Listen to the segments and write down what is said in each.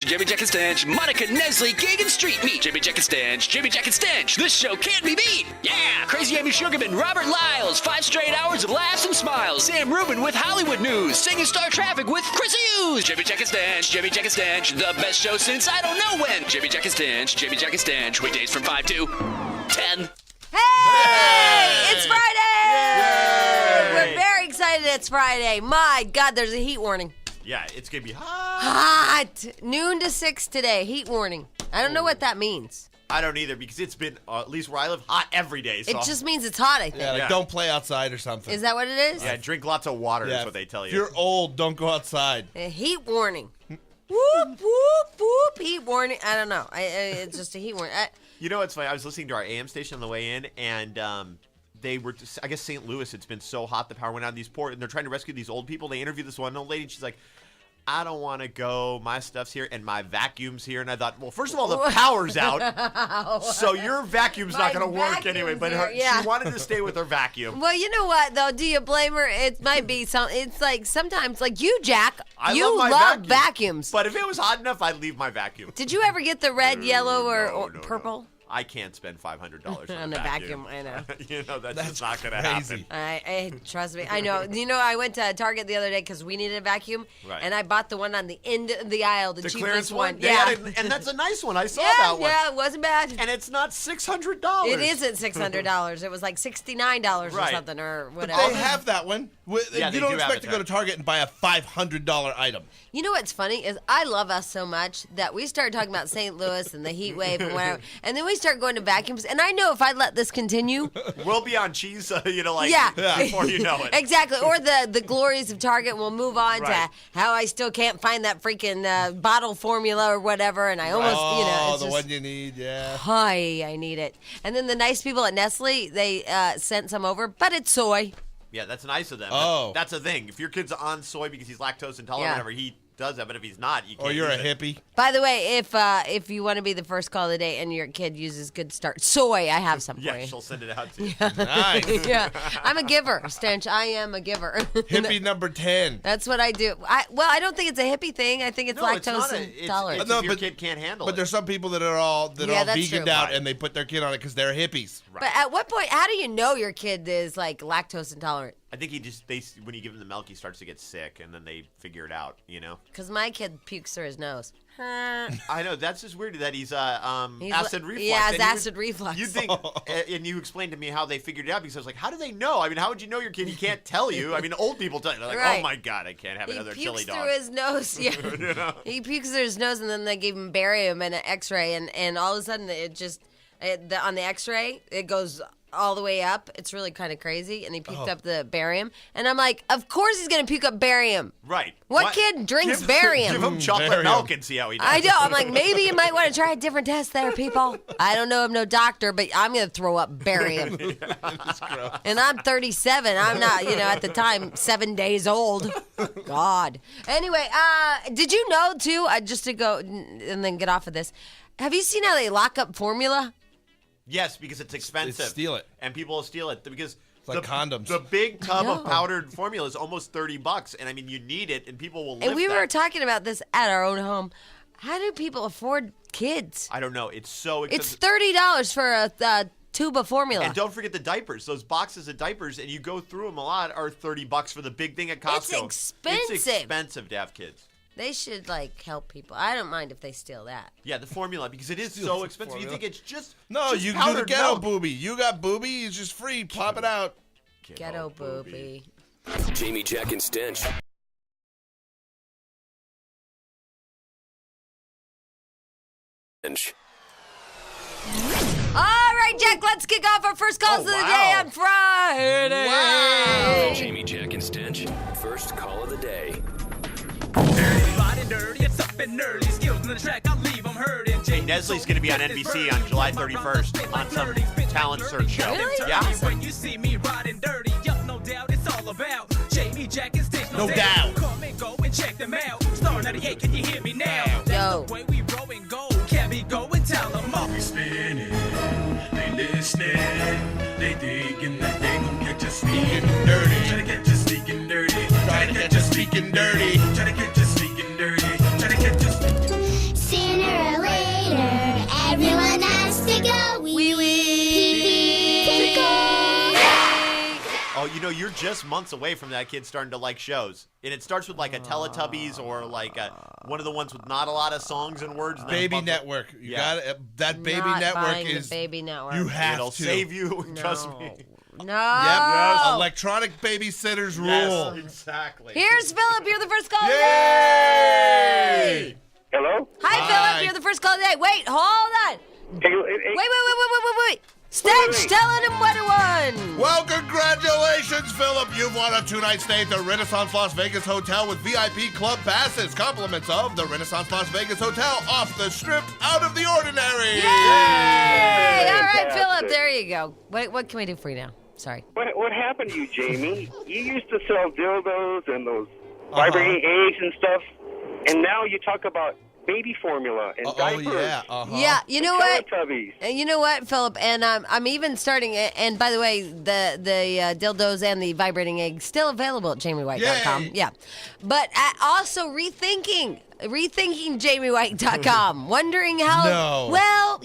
Jimmy Jack and Stench, Monica Nestle, Gig and Street Meat. Jimmy Jack and Stench, Jimmy Jack and Stench. This show can't be beat. Yeah! Crazy Amy Sugarman, Robert Lyles. 5 straight hours of laughs and smiles. Sam Rubin with Hollywood News. Singing Star Traffic with Chris Hughes. Jimmy Jack and Stench, Jimmy Jack and Stench. The best show since I don't know when. Jimmy Jack and Stench, Jimmy Jack and Stench. Weekdays from 5 to 10. Hey! It's Friday! Yay! We're very excited it's Friday. My God, there's a heat warning. Yeah, it's going to be hot. Hot! Noon to 6 today, heat warning. I don't know what that means. I don't either because it's been, at least where I live, hot every day. So. It just means it's hot, I think. Yeah, like don't play outside or something. Is that what it is? Yeah, drink lots of water is what they tell you. If you're old, don't go outside. A heat warning. Whoop, whoop, whoop. Heat warning. I don't know. It's just a heat warning. You know what's funny? I was listening to our AM station on the way in, and they were, I guess St. Louis, it's been so hot, the power went out in these poor, and they're trying to rescue these old people. They interviewed this one old lady, and she's like, I don't want to go. My stuff's here, and my vacuum's here. And I thought, well, first of all, the power's out, so your vacuum's not going to work anyway. But she wanted to stay with her vacuum. Well, you know what, though? Do you blame her? It might be it's like sometimes, like you, Jack, you love vacuums. But if it was hot enough, I'd leave my vacuum. Did you ever get the red, yellow, or purple? No. I can't spend $500 on a vacuum. I know. That's just not going to happen. I trust me. I know. You know, I went to Target the other day because we needed a vacuum, and I bought the one on the end of the aisle, the cheapest one. Yeah, and that's a nice one. I saw that one. Yeah, it wasn't bad. And it's not $600. It isn't $600. It was like $69 or something or whatever. But they have that one. Yeah, you don't expect to go to Target and buy a $500 item. You know what's funny is I love us so much that we started talking about St. Louis and the heat wave and whatever, and then we start going to vacuums. And I know if I let this continue, we'll be on cheese, before you know it. Exactly. Or the glories of Target. We'll move on to how I still can't find that freaking bottle formula or whatever, and I almost, the one you need, yeah. Hi, I need it. And then the nice people at Nestle, they sent some over, but it's soy. Yeah, that's nice of them. Oh. That's a thing. If your kid's on soy because he's lactose intolerant, whatever, he does that. But if he's not, you can't. Or you're a use it. hippie. By the way, if you want to be the first call of the day and your kid uses Good Start soy, I have some for you. Yeah, she'll send it out to you. Nice. Yeah, I'm a giver, Stench. I am a giver. Hippie number 10. That's what I do. I don't think it's a hippie thing. I think it's lactose intolerant. It's if your kid can't handle it. But there's some people that are all veganed out and they put their kid on it because they're hippies. Right. But at what point, how do you know your kid is like lactose intolerant? I think when you give him the milk, he starts to get sick, and then they figure it out, Because my kid pukes through his nose. I know, that's just weird that he's acid reflux. Yeah, it's acid reflux. You think, and you explained to me how they figured it out, because I was like, how do they know? I mean, how would you know your kid? He can't tell you. I mean, old people tell you. They're like, oh my God, I can't have another chili dog. He pukes through his nose, yeah. He pukes through his nose, and then they gave him barium and an x-ray, and all of a sudden, on the x-ray, it goes all the way up. It's really kind of crazy. And he puked up the barium. And I'm like, of course he's going to puke up barium. Right. What kid drinks barium? Give him chocolate milk and see how he does. I know. I'm like, maybe you might want to try a different test there, people. I don't know. I'm no doctor, but I'm going to throw up barium. And I'm 37. I'm not, at the time, 7 days old. God. Anyway, did you know, too, just to go and then get off of this, have you seen how they lock up formula? Yes, because it's expensive. They steal it. And people will steal it because it's like condoms. The big tub of powdered formula is almost $30, and I mean, you need it, and people will lift And we were talking about this at our own home. How do people afford kids? I don't know. It's so expensive. It's $30 for a tube of formula. And don't forget the diapers. Those boxes of diapers, and you go through them a lot, are $30 for the big thing at Costco. It's expensive. It's expensive to have kids. They should, help people. I don't mind if they steal that. Yeah, the formula, because it is so expensive. You think it's just you can do the ghetto booby. You got booby, it's just free. Pop it out. Ghetto booby. Jamie, Jack, and Stench. All right, Jack, let's kick off our first calls of the day on Friday. Wow. Jamie, Jack, and Stench. First call of the day. Hey, Nestle's going to be on NBC on July 31st on some talent search show. Really? Yeah. Awesome. Jamie, Jack, and Stench. No doubt. Come and go and check them out. Star 98, can you hear me now? Yo. The way we roll and go. Can we go and tell them all? We spinning, they listening, they digging that they gon' catch us sneaking dirty. Try to catch us sneaking dirty. Try to catch us sneaking dirty. Try to catch us sneaking dirty. Try to catch us. you're just months away from that kid starting to like shows. And it starts with like a Teletubbies or like one of the ones with not a lot of songs and words. And Baby Network. You got it. That Baby Not Network buying is. the Baby Network. You have It'll to. save you. Trust me. No. Yep. Yes. Electronic babysitters rule. Yes, exactly. Here's Philip. You're the first call Yay! Hello? Hi, Philip. You're the first call today. Wait, hold on. Wait. Stench, telling him what it won. Well, congratulations, Philip. You've won a 2-night stay at the Renaissance Las Vegas Hotel with VIP club passes. Compliments of the Renaissance Las Vegas Hotel. Off the strip, out of the ordinary. Yay! All right, Fantastic. Philip, there you go. What can we do for you now? Sorry. What happened to you, Jamie? You used to sell dildos and those vibrating eggs and stuff, and now you talk about baby formula and diapers. Yeah, you know what? Teletubbies. You know what, Philip? And I'm even starting. And by the way, the dildos and the vibrating eggs still available at JamieWhite.com. Yay. Yeah, but also rethinking JamieWhite.com. Wondering how. No. Well,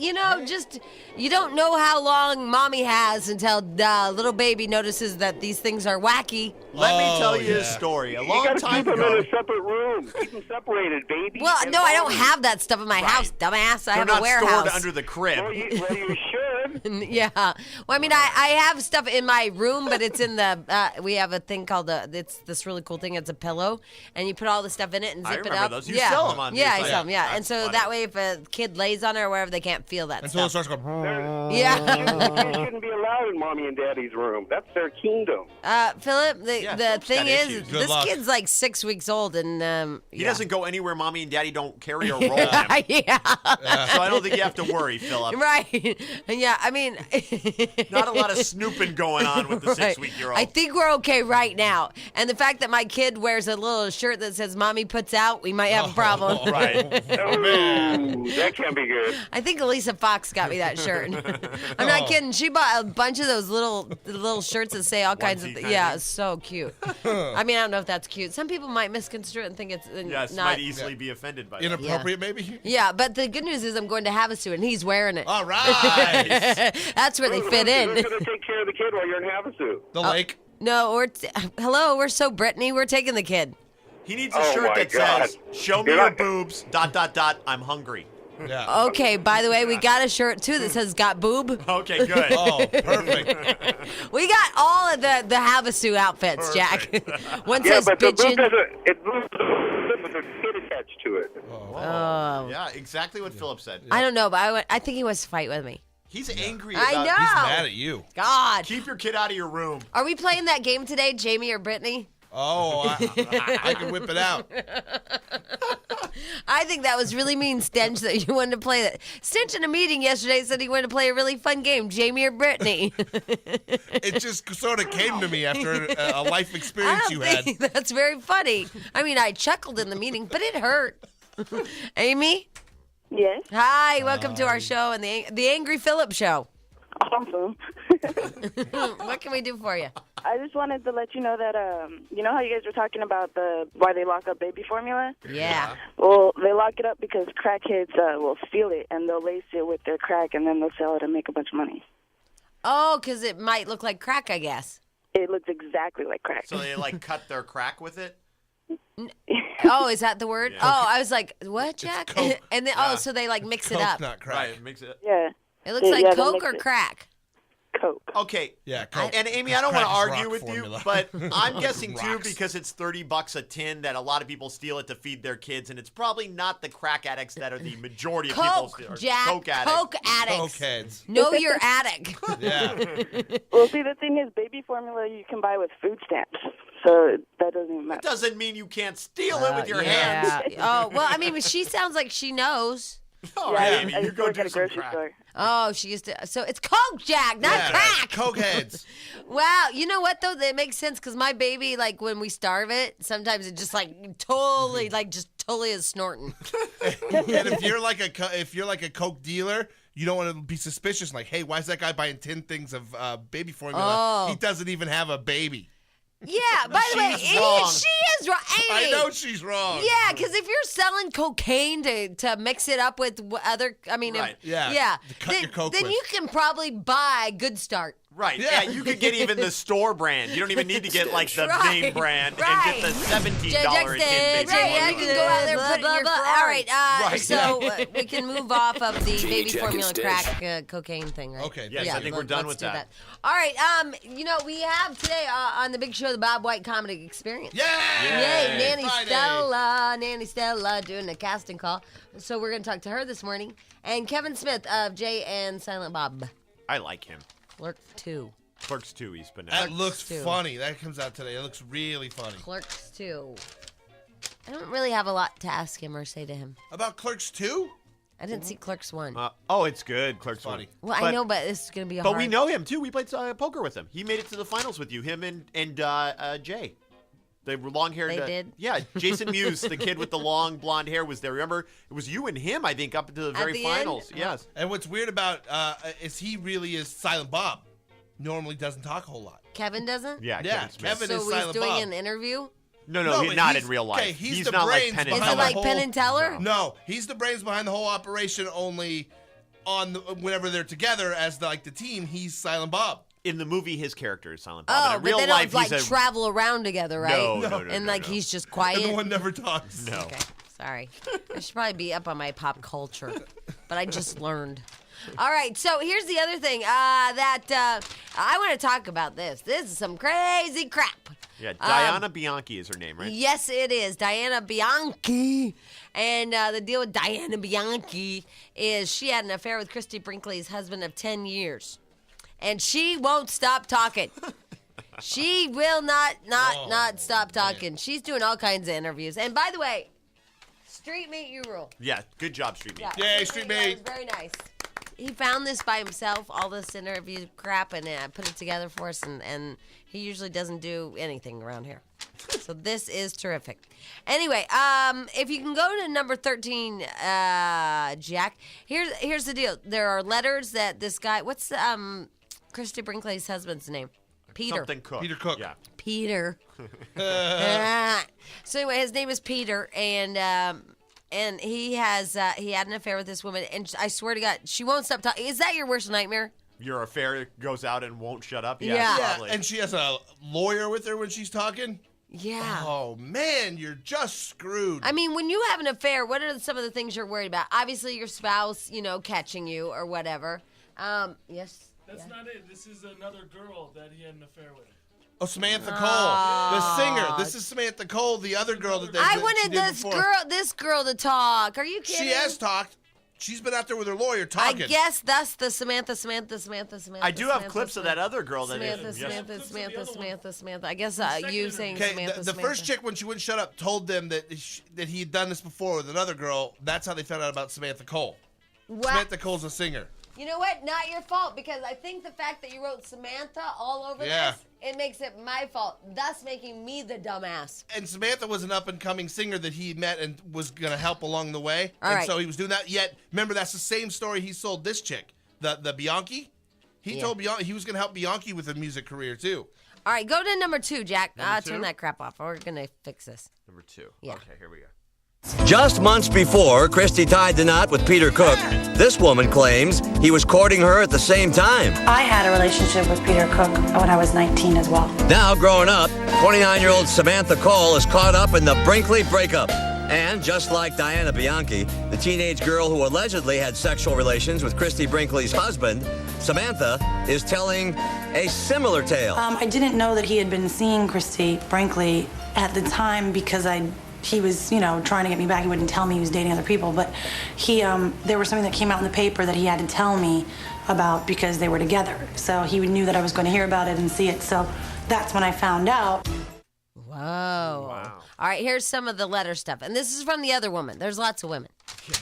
just you don't know how long mommy has until little baby notices that these things are wacky. Let me tell you a story. A You long gotta time keep them ago. in a separate room. Keep them separated, baby. Well, and no, I don't mommy. have that stuff in my house, dumbass. I They're have not a warehouse. stored under the crib. Well, you should. Yeah. Well, I mean, I have stuff in my room, but it's in the, we have a thing called, it's this really cool thing. It's a pillow, and you put all the stuff in it and I zip it remember up. those. You yeah. sell them on Yeah, your I site. sell them, yeah. That's And so funny. that way, if a kid lays on it or wherever, they can't feel that Until it stuff. starts going. Yeah. You shouldn't be allowed in mommy and daddy's room. That's their kingdom. Philip, the Philip's thing got is, issues. Good this luck. kid's like 6 weeks old, and He doesn't go anywhere mommy and daddy don't carry or roll him. yeah. So I don't think you have to worry, Philip. Right. Yeah, I mean. Not a lot of snooping going on with the Right. 6-week-old. I think we're okay right now. And the fact that my kid wears a little shirt that says "Mommy puts out," we might have a problem. Right. Ooh, that can't be good. I think Elisa Fox got me that shirt. I'm not kidding. She bought a bunch of those little shirts that say all kinds of Onesie things. kind Yeah, of. it's so cute. I mean, I don't know if that's cute. Some people might misconstrue it and think it's Yes, not. might easily be offended by that. Inappropriate, maybe? Yeah, but the good news is I'm going to Havasu and he's wearing it. All right. That's where they fit in. Who's going to take care of the kid while you're in Havasu? The lake. No, hello, we're so Brittany. We're taking the kid. He needs a Oh shirt my that God. says, "Show me You're your not- boobs, ... I'm hungry." Yeah. Okay, by the way, we got a shirt too that says "Got boob." Okay, good. Oh, perfect. We got all of the Havasu outfits, Jack. One Yeah, says but the bitchin'. boob doesn't. It moves with a kid attached to it. Oh. Yeah, exactly what Philip said. I don't know, but I think he wants to fight with me. He's angry I about know. He's mad at you. God. Keep your kid out of your room. Are we playing that game today, Jamie or Brittany? Oh, I can whip it out. I think that was really mean, Stench, that you wanted to play that. Stench in a meeting yesterday said he wanted to play a really fun game, Jamie or Brittany. It just sort of came to me after a life I experience don't you had. think that's very funny. I mean, I chuckled in the meeting, but it hurt. Amy? Yes. Hi, welcome to our show and the Angry Philip Show. Awesome. What can we do for you? I just wanted to let you know that, you know how you guys were talking about why they lock up baby formula? Yeah. Well, they lock it up because crackheads will steal it, and they'll lace it with their crack, and then they'll sell it and make a bunch of money. Oh, because it might look like crack, I guess. It looks exactly like crack. So they like cut their crack with it. Oh, is that the word? Yeah. Oh, I was like, what, Jack? Coke. And then, Yeah. so they like mix it Coke, up. not crack. Right, makes it. Yeah, It looks Yeah, like they Coke mix or it. crack. Coke. Okay. Yeah, Coke. And Amy, I don't want to Crack is argue rock with formula. you, but I'm guessing too Rocks. because it's $30 a tin that a lot of people steal it to feed their kids, and it's probably not the crack addicts that are the majority of people Coke, steal. Jack. Coke addicts. Coke addicts. Cokeheads. Know your addict. Yeah. Well, see, the thing is, baby formula you can buy with food stamps, so that doesn't even That matter. doesn't mean you can't steal it with your hands. Yeah. Oh, well, I mean, she sounds like she knows. All Yeah, right, I Amy, used you to go work do at a some grocery crack. store. Oh, she used to. So it's Coke, Jack, not Yeah, crack. Cokeheads. Wow, you know what though? That makes sense because my baby, like when we starve it, sometimes it just like totally, like just totally is snorting. And if you're like a Coke dealer, you don't want to be suspicious. Like, hey, why is that guy buying 10 things of baby formula? Oh. He doesn't even have a baby. Yeah, by the way, She's wrong. she is wrong. I Amy. know she's wrong. Yeah, because if you're selling cocaine to mix it up with other, I mean, Right. if, Yeah, yeah, to cut your Coke then with. you can probably buy Good Start. Right. Yeah. You could get even the store brand. You don't even need to get like the name brand and get the $17 tin baby Right, you can go out there and put it in your Ferrari. All right, so we can move off of the Jimmy baby Jack and formula Stench. crack cocaine thing, right? Okay. Yes, I think we're done with do that. All right, we have today on the big show the Bob White Comedy Experience. Yay! Yay, Nanny Friday. Stella doing a casting call. So we're going to talk to her this morning. And Kevin Smith of Jay and Silent Bob. I like him. Clerks 2. Clerks 2, he's been That looks too. funny. That comes out today. It looks really funny. Clerks 2. I don't really have a lot to ask him or say to him. About Clerks 2? I didn't see Clerks 1. It's good. Clerks Funny. 1. Well, I know, but this is going to be a But hard... we know him, too. We played poker with him. He made it to the finals with you, him and Jay. The long-haired... They did? Yeah, Jason Mewes, the kid with the long blonde hair, was there. Remember? It was you and him, I think, up into the very the finals. end? Yes. And what's weird about is he really is Silent Bob. Normally doesn't talk a whole lot. Kevin doesn't? Yeah, Yeah, Kevin Smith. Kevin So is he's Silent doing Bob. an interview? No, No, he's but not he's- in real life. okay, he's the not like brains Penn and Is behind it Teller. like whole- Penn and Teller? No, he's the brains behind the whole operation. Only on whenever they're together as the team, he's Silent Bob. In the movie, his character is Silent Bob. Oh, And in but real they life, don't, like, he's a... travel around together, right? No, And, like, no. he's just quiet? And the one never talks. No. Okay, sorry. I should probably be up on my pop culture, but I just learned. All right, so here's the other thing that I want to talk about this. This is some crazy crap. Yeah, Diana Bianchi is her name, right? Yes, it is. Diana Bianchi. And the deal with Diana Bianchi is she had an affair with Christy Brinkley's husband of 10 years. And she won't stop talking. She will not stop talking. She's doing all kinds of interviews. And by the way, Street Meat, you rule. Yeah, good job, Street Meat. Yay, Street That Meat. was very nice. He found this by himself, all this interview crap, and put it together for us, and he usually doesn't do anything around here. So this is terrific. Anyway, if you can go to number 13, Jack, here's the deal. There are letters that this guy, what's Christy Brinkley's husband's name? Peter. Something Cook. Peter Cook. Yeah. Peter. So anyway, his name is Peter, and he has he had an affair with this woman, and I swear to God, she won't stop talking. Is that your worst nightmare? Your affair goes out and won't shut up? Yeah. Yeah, probably. and she has a lawyer with her when she's talking. Yeah. Oh man, you're just screwed. I mean, when you have an affair, what are some of the things you're worried about? Obviously, your spouse, catching you or whatever. Yes. That's not it. This is another girl that he had an affair with. Oh, Samantha Cole, the singer. This is Samantha Cole, the other girl that they I she wanted did this before. this girl to talk. Are you kidding? She has talked. She's been out there with her lawyer talking. I guess that's the Samantha. I do have clips of that other girl that Samantha. I guess you saying Okay, Samantha. the first chick, when she wouldn't shut up, told them that he had done this before with another girl. That's how they found out about Samantha Cole. What? Samantha Cole's a singer. You know what? Not your fault, because I think the fact that you wrote Samantha all over Yeah. this, it makes it my fault, thus making me the dumbass. And Samantha was an up-and-coming singer that he met and was going to help along the way. All and right. so he was doing that. Yet, remember, that's the same story he sold this chick, the Bianchi. He told Bianchi he was going to help Bianchi with a music career, too. All right, go to number 2, Jack. Number Turn two? that crap off. We're going to fix this. Number 2. Yeah. Okay, here we go. Just months before Christy tied the knot with Peter Cook, this woman claims he was courting her at the same time. I had a relationship with Peter Cook when I was 19 as well. Now, growing up, 29-year-old Samantha Cole is caught up in the Brinkley breakup. And just like Diana Bianchi, the teenage girl who allegedly had sexual relations with Christy Brinkley's husband, Samantha is telling a similar tale. I didn't know that he had been seeing Christy Brinkley at the time because he was, trying to get me back. He wouldn't tell me he was dating other people, but there was something that came out in the paper that he had to tell me about because they were together. So he knew that I was going to hear about it and see it. So that's when I found out. Whoa. Wow. All right, here's some of the letter stuff. And this is from the other woman. There's lots of women.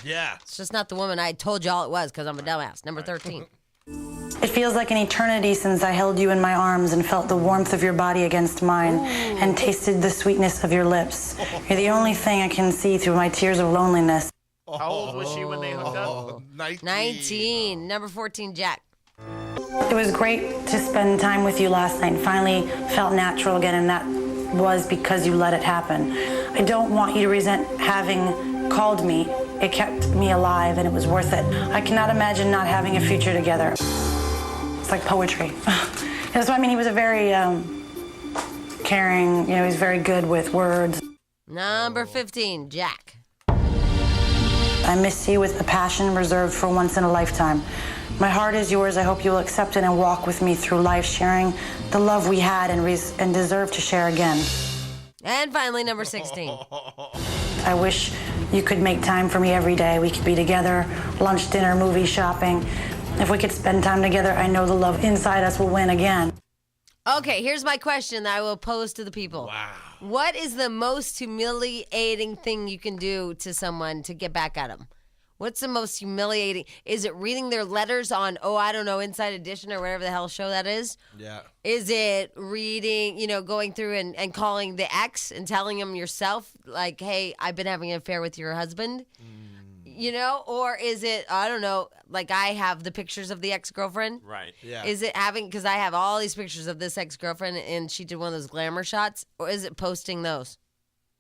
Yeah. It's just not the woman I told y'all it was because I'm a dumbass. Number 13. It feels like an eternity since I held you in my arms and felt the warmth of your body against mine and tasted the sweetness of your lips. You're the only thing I can see through my tears of loneliness. How old was she when they hooked up? 19. Number 14, Jack. It was great to spend time with you last night and finally felt natural again, and that was because you let it happen. I don't want you to resent having called me. It kept me alive and it was worth it. I cannot imagine not having a future together. It's like poetry. So, I mean, he was a very caring, he's very good with words. Number 15, Jack. I miss you with a passion reserved for once in a lifetime. My heart is yours. I hope you will accept it and walk with me through life, sharing the love we had and deserve to share again. And finally, number 16. I wish you could make time for me every day. We could be together, lunch, dinner, movie, shopping. If we could spend time together, I know the love inside us will win again. Okay, here's my question that I will pose to the people. Wow. What is the most humiliating thing you can do to someone to get back at them? What's the most humiliating? Is it reading their letters on, Inside Edition or whatever the hell show that is? Yeah. Is it reading, going through and calling the ex and telling him yourself, like, hey, I've been having an affair with your husband? Or is it, like I have the pictures of the ex-girlfriend? Right. Yeah. Is it because I have all these pictures of this ex-girlfriend and she did one of those glamour shots? Or is it posting those?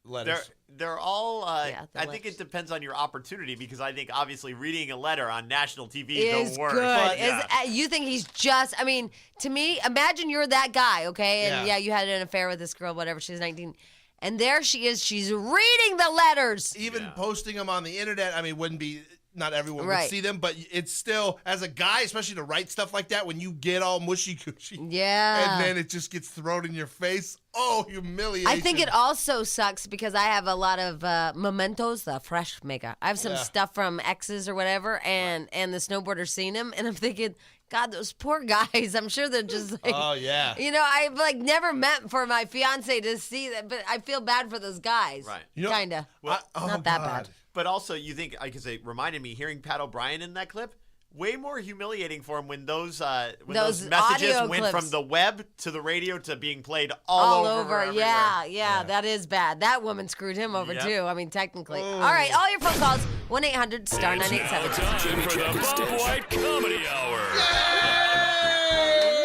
Letters. They're all, I letters. think it depends on your opportunity because I think obviously reading a letter on national TV Is the worst. good. But, You think he's just, to me, imagine you're that guy, okay? And you had an affair with this girl, whatever, she's 19. And there she is, she's reading the letters. Even posting them on the internet, wouldn't be, not everyone would Right. see them, but it's still, as a guy, especially to write stuff like that, when you get all mushy-cushy. Yeah. And then it just gets thrown in your face. Oh, humiliation. I think it also sucks because I have a lot of mementos, the fresh makeup. I have some stuff from exes or whatever, and the snowboarder's seen him, and I'm thinking, God, those poor guys. I'm sure they're just like, oh, yeah. I've never meant for my fiance to see that, but I feel bad for those guys. Right. Kinda. Not that bad. But also, you think, because it reminded me, hearing Pat O'Brien in that clip, way more humiliating for him when those messages audio went clips. from the web to the radio to being played all over everywhere. Yeah, that is bad. That woman screwed him over, too. Technically. All right, all your phone calls, 1-800-STAR-987. Time for the Bob White Comedy Hour.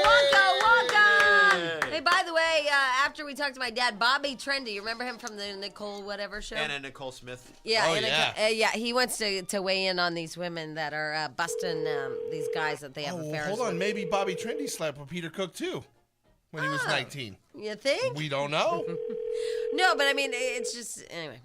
Welcome. Hey, by the way, after we talked to my dad, Bobby Trendy, you remember him from the Nicole whatever show? Anna Nicole Smith. Yeah, he wants to weigh in on these women that are busting these guys that they have affairs Hold with. on, maybe Bobby Trendy slept with Peter Cook, too, when he was 19. You think? We don't know. No, but it's just, anyway.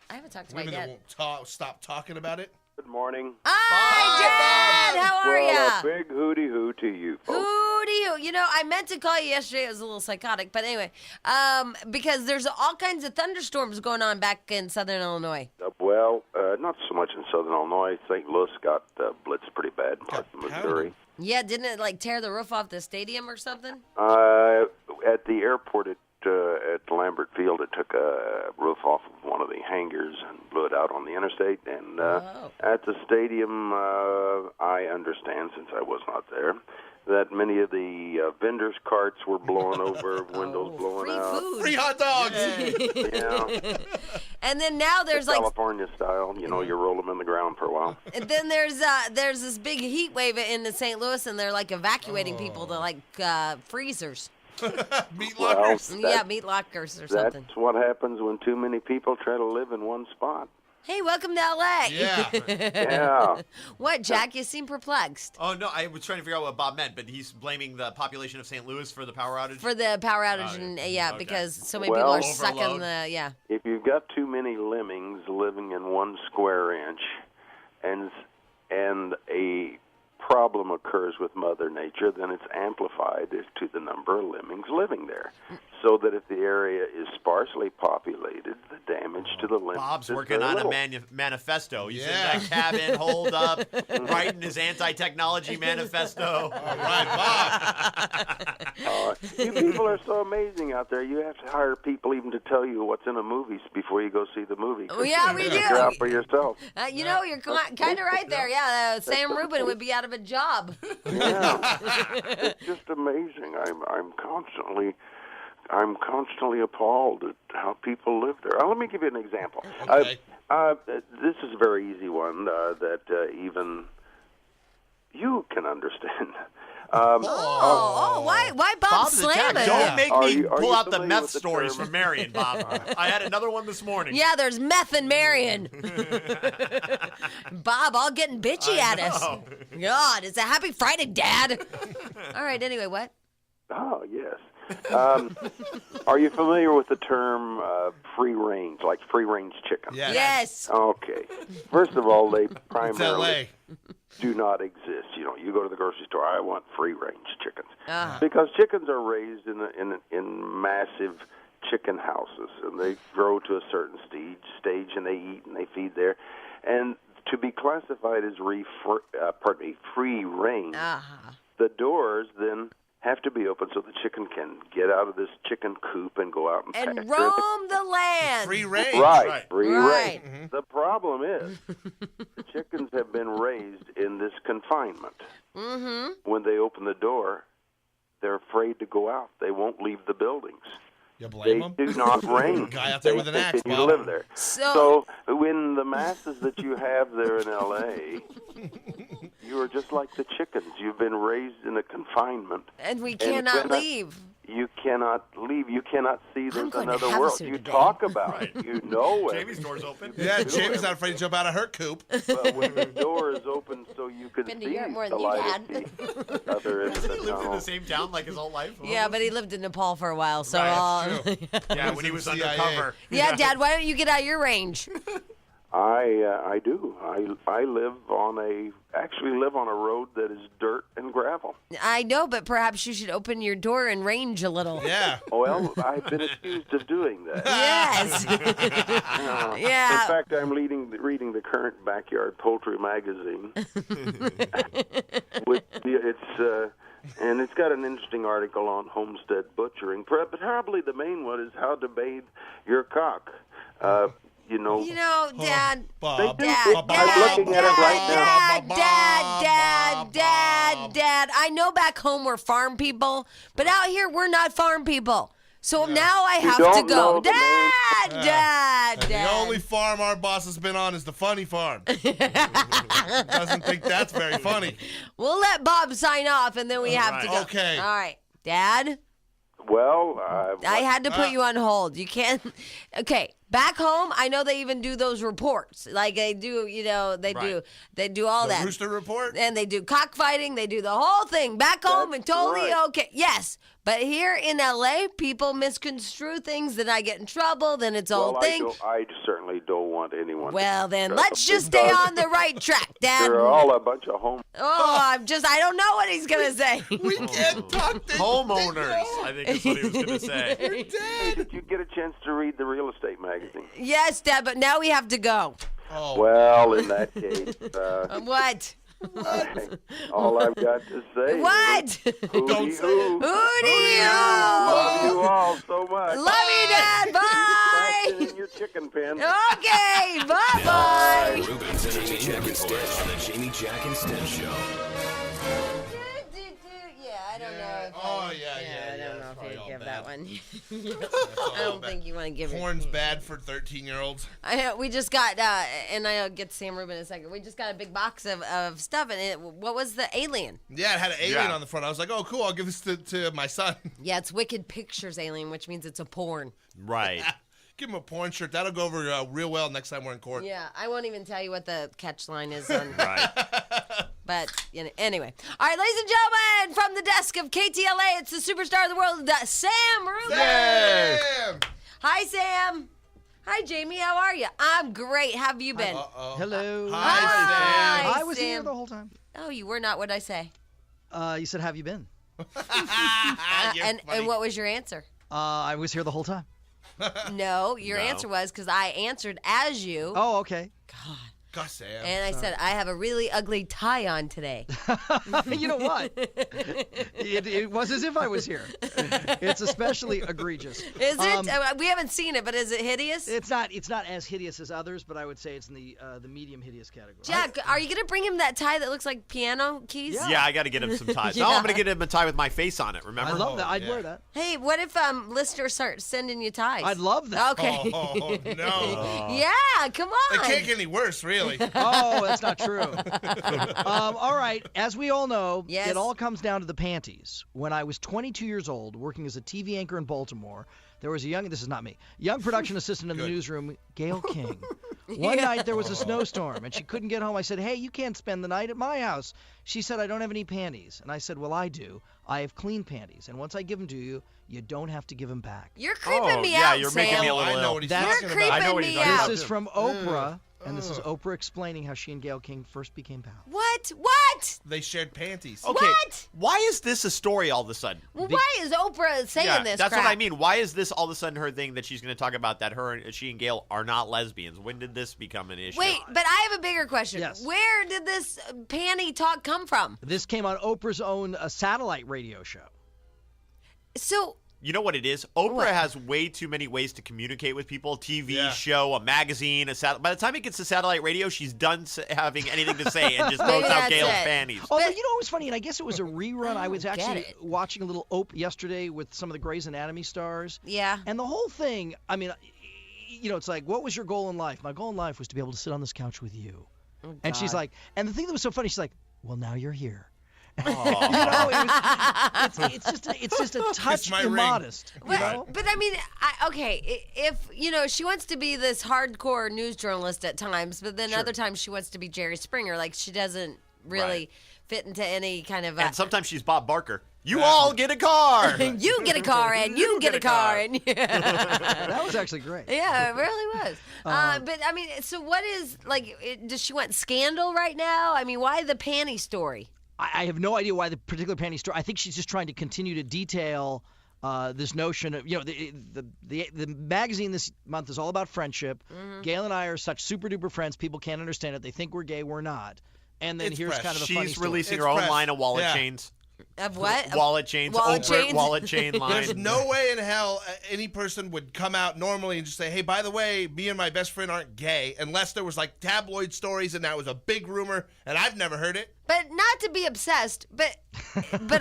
I haven't talked to my Women dad. that won't stop talking about it. Good morning. Hi, Dad! How are Well, you? a big hooty hoo to you folks. Hooty hoo. I meant to call you yesterday. It was a little psychotic. But anyway, because there's all kinds of thunderstorms going on back in southern Illinois. Not so much in southern Illinois. St. Louis got blitzed pretty bad in parts of Missouri. Yeah, didn't it tear the roof off the stadium or something? At the airport at Lambert Field, it took a roof off of one of the hangars and blew it out on the interstate. And at the stadium, I understand, since I was not there, that many of the vendors' carts were blowing over, windows blowing out. Food. Free hot dogs! Yeah. And then now there's California style, you roll them in the ground for a while. And then there's this big heat wave in the St. Louis, and they're evacuating people to freezers. Meat lockers. Meat lockers or something. That's what happens when too many people try to live in one spot. Hey, welcome to L.A. Yeah. Yeah. What, Jack? You seem perplexed. Oh, no, I was trying to figure out what Bob meant, but he's blaming the population of St. Louis for the power outage? For the power outage, because so many people are sucking the, If you've got too many lemmings living in 1 square inch and a problem occurs with Mother Nature, then it's amplified to the number of lemmings living there. So that if the area is sparsely populated, the damage to the lemmings Bob's is working very on little. a manifesto. He's in that cabin, holed up, writing his anti-technology manifesto. All right, Bob. You people are so amazing out there. You have to hire people even to tell you what's in a movie before you go see the movie. Yeah, we do. Figure out for yourself. You're kind of right there. Yeah, Sam Rubin would be out of a job. Yeah. It's just amazing. I'm constantly appalled at how people live there. Let me give you an example. Okay. This is a very easy one that even you can understand. Why Bob Bob's slamming? Don't make me Are pull you out the familiar meth with the stories term? from Marion, Bob. I had another one this morning. Yeah, there's meth in Marion. Bob, all getting bitchy at us. God, it's a happy Friday, Dad. All right, anyway, what? Oh, yes. Are you familiar with the term free range, like free range chicken? Yes. Okay. First of all, they It's primarily LA. do not exist. You go to the grocery store, I want free range chickens. Ah. Because chickens are raised in massive chicken houses, and they grow to a certain stage, and they eat and they feed there. And to be classified as free range, the doors then have to be open so the chicken can get out of this chicken coop and go out and pasture. roam the land. Free range. Right, free Right. range. The problem is the chickens have been raised in this confinement. Mm-hmm. When they open the door, they're afraid to go out. They won't leave the buildings. You blame They them? do not range. Guy out there They with an axe, continue to Bob. live there. So when the masses that you have there in L.A., you are just like the chickens. You've been raised in a confinement. And we cannot leave. You cannot leave. You cannot see there's gonna another have world. some You today. talk about it. You know it. Jamie's door's open. Yeah, Jamie's not afraid to jump out of her coop. But when the door is open so you can Been to see Europe more the than you light had. at the other end of the He lived in tunnel. the same town like his whole life. Yeah, but he lived in Nepal for a while, so Right, that's true. Yeah, when he was CIA. undercover. yeah, Dad, why don't you get out of your range? I do. I live on a road that is dirt and gravel. I know, but perhaps you should open your door and range a little. Yeah. Well, I've been accused of doing that. Yes. Yeah. In fact, I'm reading the current Backyard Poultry magazine. And it's got an interesting article on homestead butchering. But probably the main one is how to bathe your cock. You know, Dad. Bob. Dad, I'm looking at it right now. Dad. I know back home we're farm people, but out here we're not farm people. So now I have to don't go. know the Dad. The only farm our boss has been on is the funny farm. Doesn't think that's very funny. We'll let Bob sign off, and then we have to go. Okay. All right. Dad, Well, I had to put you on hold. You can't. Okay. Back home, I know they even do those reports. Like they do, they do all The that. Rooster Report? And they do cockfighting. They do the whole thing back home and totally right. okay. Yes. But here in LA, people misconstrue things, then I get in trouble, then it's well, old thing. I certainly don't want anyone. Well, to then be let's just because stay on the right track, Dad. They're all a bunch of home. Oh, I don't know what he's going to say. We can't talk to Homeowners, I think is what he was going to say. Hey, did you get a chance to read the real estate magazine? Yes, Dad, but now we have to go. Oh. Well, in that case, What? all I've got to say What? is hooty hoo. Hooty Love hoo! you all so much. Love you, Dad. Bye. Practice in your chicken pen. Okay, bye-bye. Rubens and Jamie Jack and Stench on the Jamie Jack and Stench Show. Yeah, I don't know. Oh, yeah. I don't know Probably if all you give bad. that one. I don't think you want to give it. Porn's bad for 13-year-olds. We just got, and I'll get to Sam Rubin in a second. We just got a big box of stuff, and what was the alien? Yeah, it had an alien Yeah. on the front. I was like, oh, cool, I'll give this to my son. Yeah, it's Wicked Pictures alien, which means it's a porn. Right. Give him a porn shirt. That'll go over real well next time we're in court. Yeah, I won't even tell you what the catch line is on. Right. But anyway. All right, ladies and gentlemen, from the desk of KTLA, it's the superstar of the world, Sam Rubin. Sam! Hi, Sam. Hi, Jamie. How are you? I'm great. How have you been? Hello. Hi, Sam. I was here Sam. the whole time. Oh, you were not. What'd I say? You said, have you been? You're And funny. what was your answer? I was here the whole time. No, your No. answer was because I answered as you. Oh, okay. God, Sam. And I said, I have a really ugly tie on today. You know what? It was as if I was here. It's especially egregious. Is it? We haven't seen it, but is it hideous? It's not as hideous as others, but I would say it's in the medium hideous category. Jack, are you going to bring him that tie that looks like piano keys? Yeah, I got to get him some ties. Yeah. Oh, I'm going to get him a tie with my face on it, remember? I love that. I'd wear that. Hey, what if listeners start sending you ties? I'd love that. Okay. Oh, no. Yeah, come on. It can't get any worse, really. Oh, that's not true. All right. As we all know, Yes. it all comes down to the panties. When I was 22 years old, working as a TV anchor in Baltimore, There was this is not me, young production assistant in the newsroom, Gayle King. One night there was a snowstorm, and she couldn't get home. I said, hey, you can't spend the night at my house. She said, I don't have any panties. And I said, well, I do. I have clean panties. And once I give them to you, you don't have to give them back. You're creeping me out, you're Sam. making me a little I know ill. what he's You're talking creeping about. I know what he's me talking out. about. This is from Oprah, and this is Oprah explaining how she and Gayle King first became pals. What? What? They shared panties. Okay, What? why is this a story all of a sudden? Well, why is Oprah saying this that's crap? what I mean. Why is this all of a sudden her thing that she's going to talk about that she and Gayle are not lesbians? When did this become an issue? Wait, but I have a bigger question. Yes. Where did this panty talk come from? This came on Oprah's own satellite radio show. So, You know what it is? Oprah What? has way too many ways to communicate with people. TV Yeah. show, a magazine, by the time it gets to satellite radio, she's done having anything to say and just Maybe throws out that's Gayle's it. panties. Although, you know what was funny, and I guess it was a rerun. I was get actually it. watching a little Oprah yesterday with some of the Grey's Anatomy stars. yeah. And the whole thing, I mean, it's like, what was your goal in life? My goal in life was to be able to sit on this couch with you. And she's God. like, and the thing that was so funny, she's like, well, now you're here. Aw. It's just a touch my ring. immodest. You But, know? but I mean, if she wants to be this hardcore news journalist at times, but then other times she wants to be Jerry Springer, like she doesn't really Right. fit into any kind of. And sometimes she's Bob Barker. You all get a car. You get a car and you get a car and That was actually great. yeah, it really was. But I mean, so what is does she want scandal right now? I mean, why the panty story? I have no idea why the particular panty story. I think she's just trying to continue to detail this notion of, the magazine this month is all about friendship. Mm-hmm. Gayle and I are such super duper friends. People can't understand it. They think we're gay. We're not. And then It's here's fresh. kind of a funny She's story. releasing It's her own press. line of wallet Yeah. chains. Of what? Wallet chains. Wallet Oprah chains? wallet chain line. There's no way in hell any person would come out normally and just say, hey, by the way, me and my best friend aren't gay, unless there was like tabloid stories and that was a big rumor, and I've never heard it. But not to be obsessed, but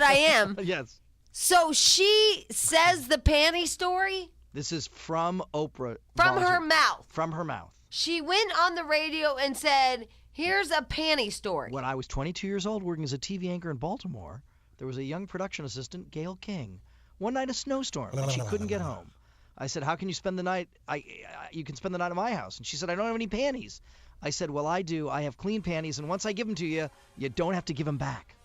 I am. Yes. So she says the panty story This is from Oprah. from her mouth. From her mouth. She went on the radio and said, "Here's a panty story." When I was 22 years old working as a TV anchor in Baltimore, there was a young production assistant, Gayle King. One night a snowstorm, and she couldn't get home. I said, how can you spend the night? You can spend the night at my house. And she said, I don't have any panties. I said, well, I do. I have clean panties, and once I give them to you, you don't have to give them back.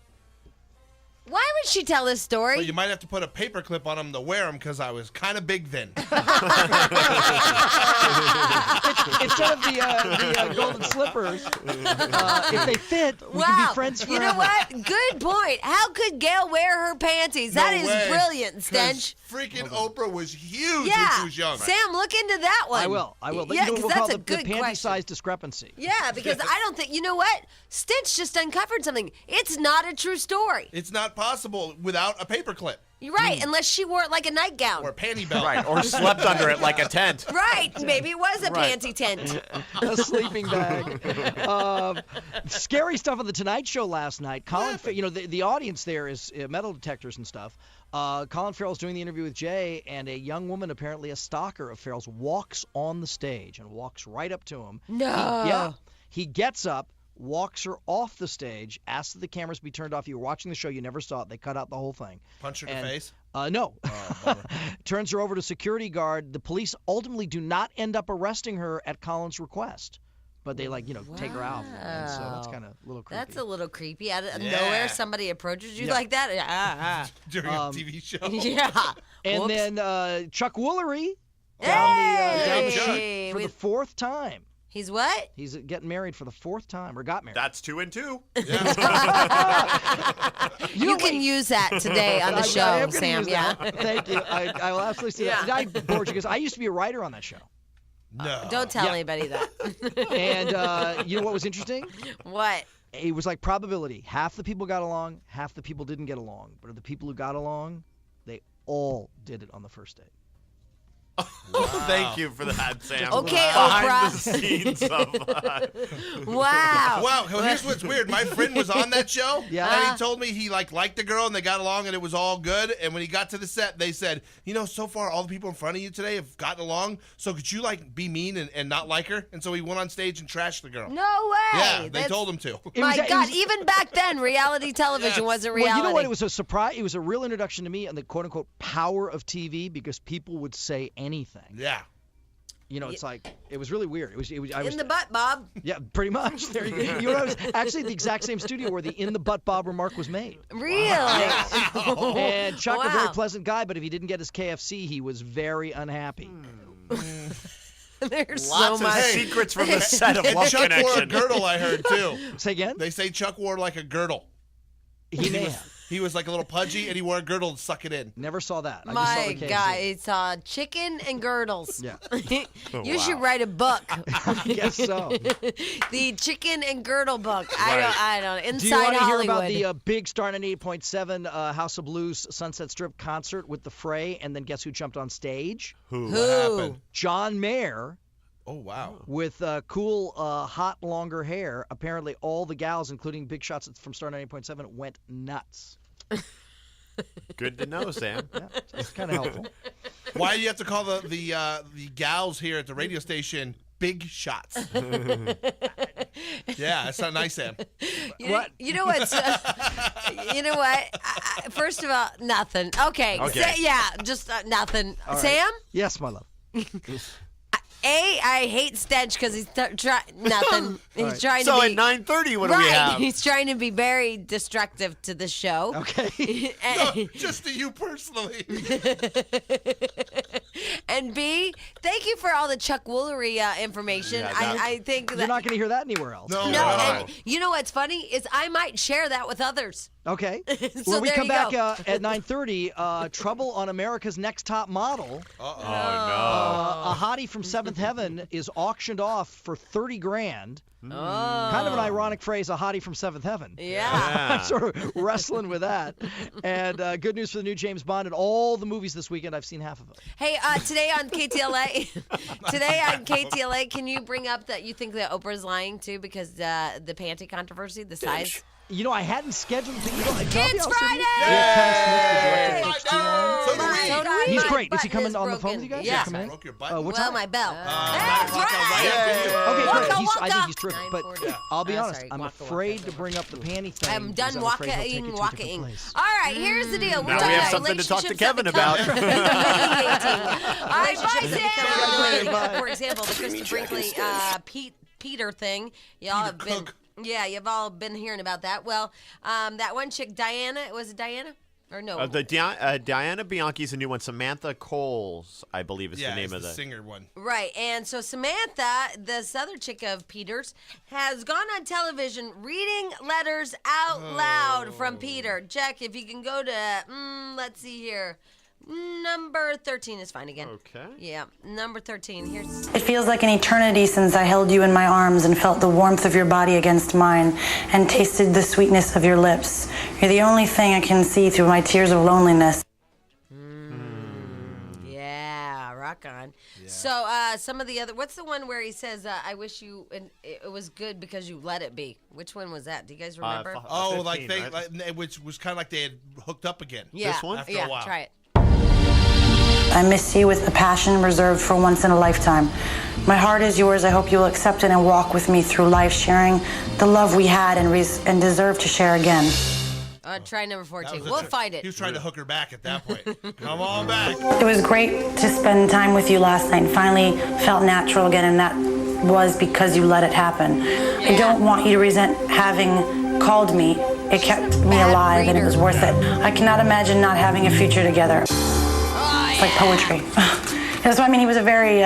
Why would she tell this story? Well, you might have to put a paperclip on them to wear them because I was kind of big then. Instead of the golden slippers, if they fit, we wow. can be friends forever. You know what? Good point. How could Gayle wear her panties? That No is way. brilliant, Stench. Freaking Oprah was huge Yeah. when she was young. Sam, look into that one. I will. But Yeah, you know what 'cause we'll call that's a the good panty question. size discrepancy. Yeah, because I don't think, you know what? Stench just uncovered something. It's not a true story. It's not possible without a paperclip You're right, unless she wore it like a nightgown. or a panty belt. Right, or slept under it like a tent. Right, maybe it was a Right. panty tent. A sleeping bag. Scary stuff on the Tonight Show last night. Colin, the audience there is metal detectors and stuff. Colin Farrell's doing the interview with Jay, and a young woman, apparently a stalker of Farrell's, walks on the stage and walks right up to him. No. He gets up, walks her off the stage, asks that the cameras be turned off. You were watching the show, you never saw it. They cut out the whole thing. Punch her in the face? No. Oh, bummer. Turns her over to security guard. The police ultimately do not end up arresting her at Colin's request. But they, take her out. And so that's kind of a little creepy. That's a little creepy. Out of Yeah. nowhere, somebody approaches you Yeah. like that? During a TV show. Yeah. And Whoops. then Chuck Woolery Hey! down the street for the fourth time. He's what? He's getting married for the fourth time, or got married. That's 2 and 2. You can use that today on the I show, am gonna Sam. use Yeah. that. Thank you. I will absolutely see that. I bored you because I used to be a writer on that show. No. Don't tell Yeah. anybody that. And you know what was interesting? What? It was like probability. Half the people got along, half the people didn't get along. But of the people who got along, they all did it on the first date. Thank you for that, Sam. Okay, Behind Oprah. the scenes of, Wow. Wow. Well, here's what's weird. My friend was on that show, Yeah. and he told me he liked the girl and they got along and it was all good. And when he got to the set, they said, so far all the people in front of you today have gotten along. So could you be mean and not like her? And so he went on stage and trashed the girl. No way. Yeah, they told him to. My God, even back then, reality television wasn't reality. Well, you know what? It was a surprise. It was a real introduction to me on the quote-unquote power of TV because people would say anything. Yeah. It's like it was really weird. It was in the butt, Bob. Yeah, pretty much. There you go. I was actually the exact same studio where the "in the butt, Bob" remark was made. Really? And Chuck, a very Wow. pleasant guy, but if he didn't get his KFC, he was very unhappy. There's Lots so much. of secrets from the set of And Love Chuck wore a Connection. girdle, I heard, too. Say again? They say Chuck wore like a girdle. He may have. He was like a little pudgy, and he wore a girdle to suck it in. Never saw that. I just saw My the KFC. God, it's chicken and girdles. Yeah. You should write a book. I guess so. The chicken and girdle book. Right. I don't. Inside Do you want to hear Hollywood. about the big Star 98.7 House of Blues Sunset Strip concert with the Fray, and then guess who jumped on stage? Who? Who? What happened? John Mayer. Oh, wow. With cool, hot, longer hair. Apparently, all the gals, including big shots from Star 98.7, went nuts. Good to know, Sam. Yeah, it's kind of helpful. Why do you have to call the gals here at the radio station big shots? Yeah, that's not nice, Sam. What? You know what? You know what? First of all, nothing. Okay. Okay. Just nothing. All right. Sam? Yes, my love. I hate Stench because he's trying nothing. He's right. trying So to be at 9:30, what do right. we have? He's trying to be very destructive to the show. Okay. No, just to you personally. And B, thank you for all the Chuck Woolery information. Yeah, I think that You're not going to hear that anywhere else. No. no, and you know what's funny is I might share that with others. Okay. So When we there come you back go. at 9:30, Trouble on America's Next Top Model. Oh, A hottie from Seventh Heaven is auctioned off for $30,000. Kind of an ironic phrase, a hottie from Seventh Heaven. Yeah. I'm sort of wrestling with that. And good news for the new James Bond and all the movies this weekend. I've seen half of them. Hey, today on KTLA, can you bring up that you think that Oprah's lying too because the panty controversy, the size? You know, I hadn't scheduled the. It's Friday! So do we. So do we. He's My great. Is he button coming is on the phone broken. with you guys? Yeah. Is he coming in? Broke your butt. What Well, time? my bell. 9 o'clock on right after you. Okay, Waka, great. I waka. think he's terrific. But 9:40. I'll be Oh, honest, sorry, I'm waka, afraid waka. to bring up the panty thing. I'm done because I'm afraid he'll take it wakaing, to a different wakaing. place. All right, here's the deal. We're Now talking we have about something to talk to relationships Kevin that become- about. All right, bye, Sam. Bye. For example, the Krista Brinkley Peter thing. Y'all have been. Cook. Yeah, you've all been hearing about that. Well, that one chick, Diana, was it Diana? Or no? Diana Bianchi's a new one. Samantha Coles, I believe, is the name of the the singer one. Right, and so Samantha, this other chick of Peter's, has gone on television reading letters out loud from Peter. Jack, if you can go to, let's see here. Number 13 is fine again. Okay. Yeah, number 13. Here's. It feels like an eternity since I held you in my arms and felt the warmth of your body against mine and tasted the sweetness of your lips. You're the only thing I can see through my tears of loneliness. Yeah, rock on. Yeah. So some of the other, what's the one where he says, I wish you, and it was good because you let it be. Which one was that? Do you guys remember? 15, right? which was kind of like they had hooked up again. Yeah. This one? After Yeah, a while. try it. I miss you with a passion reserved for once in a lifetime. My heart is yours. I hope you will accept it and walk with me through life, sharing the love we had and deserve to share again. Try number 14. was a We'll trick. find it. He was trying to hook her back at that point. Come on back. It was great to spend time with you last night and finally felt natural again, and that was because you let it happen. I don't want you to resent having called me. It kept me alive and it was worth it. I cannot imagine not having a future together. It's like poetry. That's what I mean. He was a very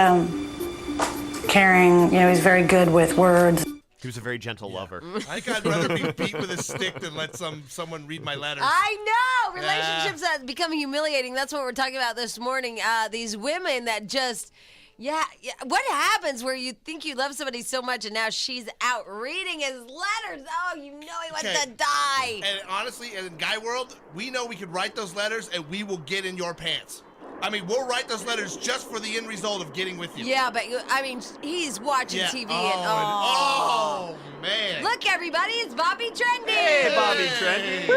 caring, he's very good with words. He was a very gentle lover. I think I'd rather be beat with a stick than let someone read my letters. I know! Relationships that become humiliating. That's what we're talking about this morning. These women that just... Yeah. What happens where you think you love somebody so much and now she's out reading his letters? Oh, you know he wants to die. And honestly, in guy world, we know we could write those letters and we will get in your pants. I mean, we'll write those letters just for the end result of getting with you. Yeah, but I mean, he's watching TV oh, man. Look, everybody, it's Bobby Trendy. Hey, Bobby Trendy.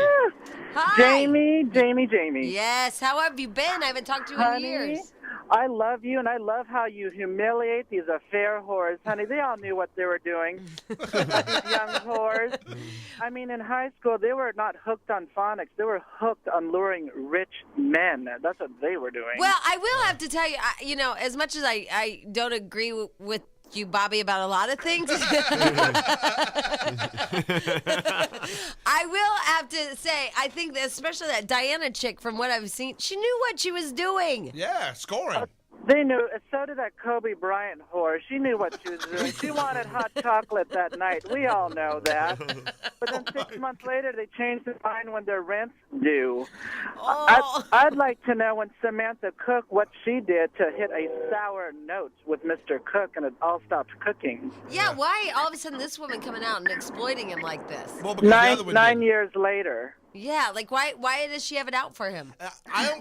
Hi. Jamie. Yes, how have you been? I haven't talked to you in years. I love you, and I love how you humiliate these affair whores. Honey, they all knew what they were doing. These young whores. I mean, in high school, they were not hooked on phonics. They were hooked on luring rich men. That's what they were doing. Well, I will have to tell you, as much as I don't agree with you, Bobby, about a lot of things. I will have to say, I think that especially that Diana chick, from what I've seen, she knew what she was doing. Yeah, scoring. They knew. So did that Kobe Bryant whore. She knew what she was doing. She wanted hot chocolate that night. We all know that. But then 6 months later, they changed their mind when their rent's due. I'd like to know when Samantha Cook, what she did to hit a sour note with Mr. Cook, and it all stopped cooking. Yeah, why all of a sudden this woman coming out and exploiting him like this? Well, nine years later. Yeah, like why does she have it out for him?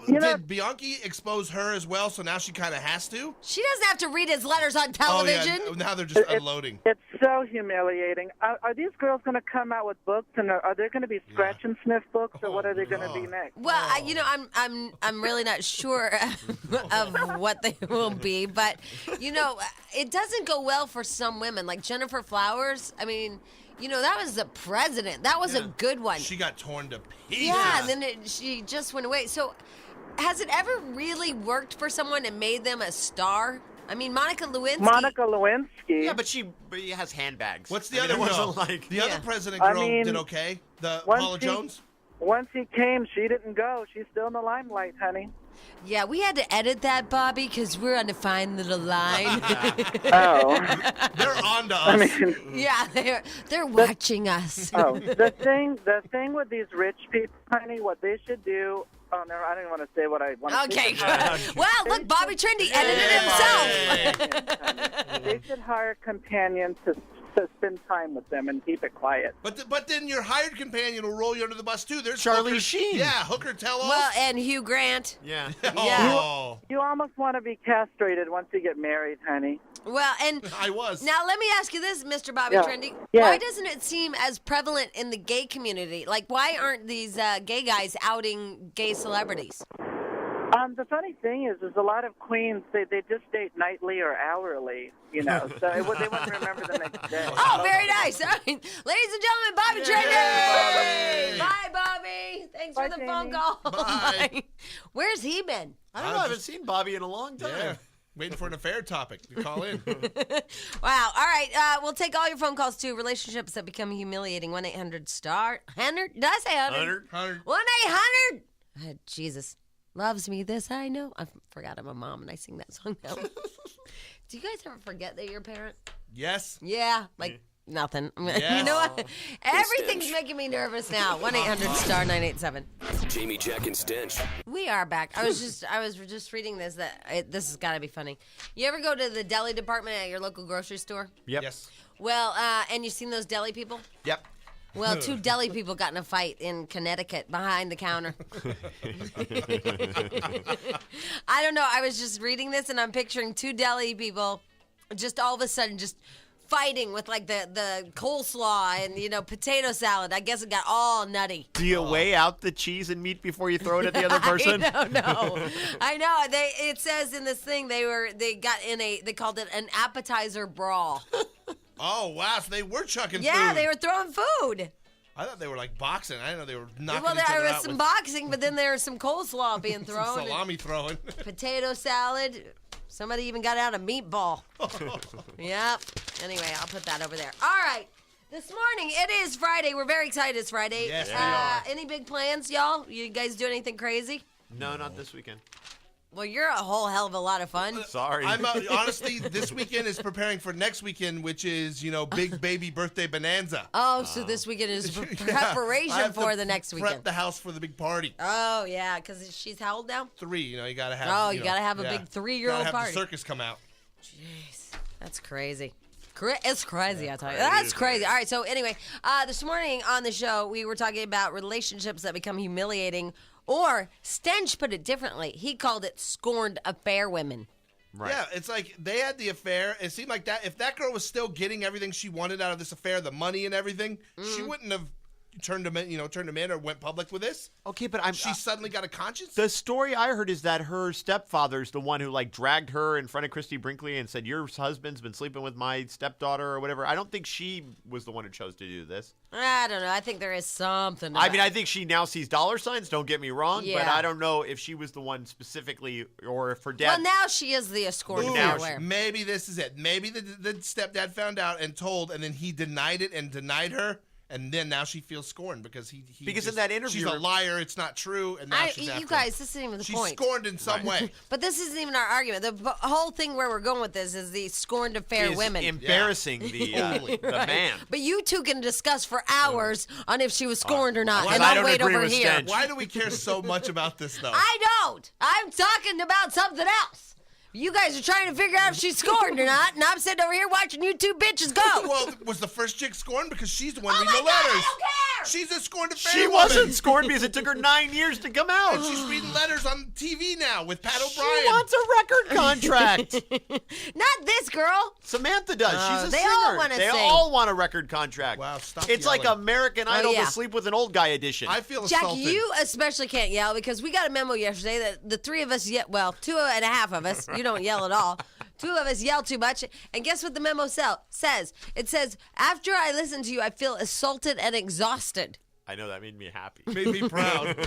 Did Bianchi expose her as well, so now she kind of has to? She doesn't have to read his letters on television. Oh, yeah. Now they're just unloading. It's so humiliating. Are these girls going to come out with books, and are there going to be scratch and sniff books, or what are they going to be next? Well, I'm really not sure of what they will be, but it doesn't go well for some women, like Jennifer Flowers. I mean, that was the president. That was a good one. She got torn to pieces. Yeah, and then she just went away. So, has it ever really worked for someone and made them a star? I mean, Monica Lewinsky. Yeah, but she has handbags. What's the other girl? The other president girl did okay? The Paula Jones? Once he came, she didn't go. She's still in the limelight, honey. Yeah, we had to edit that, Bobby, because we're on a fine little line. Oh. They're on to us. Yeah, they're watching us. Oh, the thing with these rich people, honey, what they should do. Oh, no, I didn't want to say what I want to say. Okay. Well, look, Bobby Trendy edited himself. They should hire companions to spend time with them and keep it quiet. But then your hired companion will roll you under the bus, too. There's Charlie Sheen. Yeah, Hooker Tell-All. Well, and Hugh Grant. Yeah. Oh. You almost want to be castrated once you get married, honey. Well, and I was. Now, let me ask you this, Mr. Bobby Trendy. Yeah. Why doesn't it seem as prevalent in the gay community? Like, why aren't these gay guys outing gay celebrities? The funny thing is a lot of queens, they just date nightly or hourly, so they wouldn't remember the next day. Oh, very nice. All right. Ladies and gentlemen, Bobby Trendy. Bye, Bobby. Thanks for the phone call. Bye. Where's he been? I don't know. I haven't seen Bobby in a long time. Yeah. Waiting for an affair topic to call in. Wow. All right. We'll take all your phone calls to relationships that become humiliating. 1-800-STAR. 100? Did I say 100? 100. 1-800. Jesus. Loves me, this I know. I forgot I'm a mom and I sing that song now. Do you guys ever forget that you're a parent? Yes. Yeah. Nothing. Yes. You know what? Everything's making me nervous now. 1-800-STAR-987. Jamie, Jack, and Stench. We are back. I was just reading this. This has got to be funny. You ever go to the deli department at your local grocery store? Yep. Yes. Well, and you seen those deli people? Yep. Well, 2 deli people got in a fight in Connecticut behind the counter. I don't know. I was just reading this, and I'm picturing 2 deli people just all of a sudden just fighting with, like, the coleslaw and, potato salad. I guess it got all nutty. Do you weigh out the cheese and meat before you throw it at the other person? I don't know. I know. It says in this thing they called it an appetizer brawl. Oh, wow. So they were chucking food. Yeah, they were throwing food. I thought they were like boxing. I didn't know they were knocking well, each other there was out some with boxing, but then there was some coleslaw being thrown. some salami throwing. Potato salad. Somebody even got out a meatball. Yep. Anyway, I'll put that over there. All right. This morning, it is Friday. We're very excited it's Friday. Yes, we are. Any big plans, y'all? You guys do anything crazy? No, not this weekend. Well, you're a whole hell of a lot of fun. Sorry. Honestly, this weekend is preparing for next weekend, which is, big baby birthday bonanza. Oh, so this weekend is preparation for the next weekend. Prep the house for the big party. Oh, yeah, because she's how old now? 3, you got to have. Oh, you got to have a big 3-year-old party. party. The circus come out. Jeez, that's crazy. It's crazy, I tell you. That's crazy. All right, so anyway, this morning on the show, we were talking about relationships that become humiliating, or Stench put it differently. He called it scorned affair women. Right. Yeah, it's like they had the affair. It seemed like that if that girl was still getting everything she wanted out of this affair, the money and everything, she wouldn't have turned him in or went public with this. Okay, but she suddenly got a conscience. The story I heard is that her stepfather's the one who like dragged her in front of Christy Brinkley and said, "Your husband's been sleeping with my stepdaughter" or whatever. I don't think she was the one who chose to do this. I don't know. I think there is something. I mean, I think she now sees dollar signs. Don't get me wrong, but Yeah. I don't know if she was the one specifically or if her dad. Well, now she is the scorned affair woman. Maybe this is it. Maybe the stepdad found out and told, and then he denied it and denied her. And then now she feels scorned because he because just, in that interview she's a liar. It's not true. And now she's after you guys, this isn't even the she's point. scorned in some way. But this isn't even our argument. The whole thing where we're going with this is the scorned affair is women. embarrassing the Right. man. But you two can discuss for hours on if she was scorned or not, Well, and I I'll don't wait agree over with here. Stench. Why do we care so much about this, though? I don't. I'm talking about something else. You guys are trying to figure out if she's scorned or not, and I'm sitting over here watching you two bitches go. Well, was the first chick scorned? Because she's the one Oh reading the my God, letters. I don't care. She's a scorned affair She woman. wasn't scorned because it took her 9 years to come out. And she's reading letters on TV now with Pat O'Brien. She wants a record contract. Not this girl. Samantha does. She's a they singer. all wanna They sing. all want a record contract. Wow, stop It's like yelling. American Idol yeah. to sleep with an old guy edition. I feel Jack, assaulted. you especially can't yell because we got a memo yesterday that the three of us, two and a half of us, you don't yell at all. Two of us yell too much. And guess what the memo says? It says, after I listen to you, I feel assaulted and exhausted. I know that made me happy. Made me proud.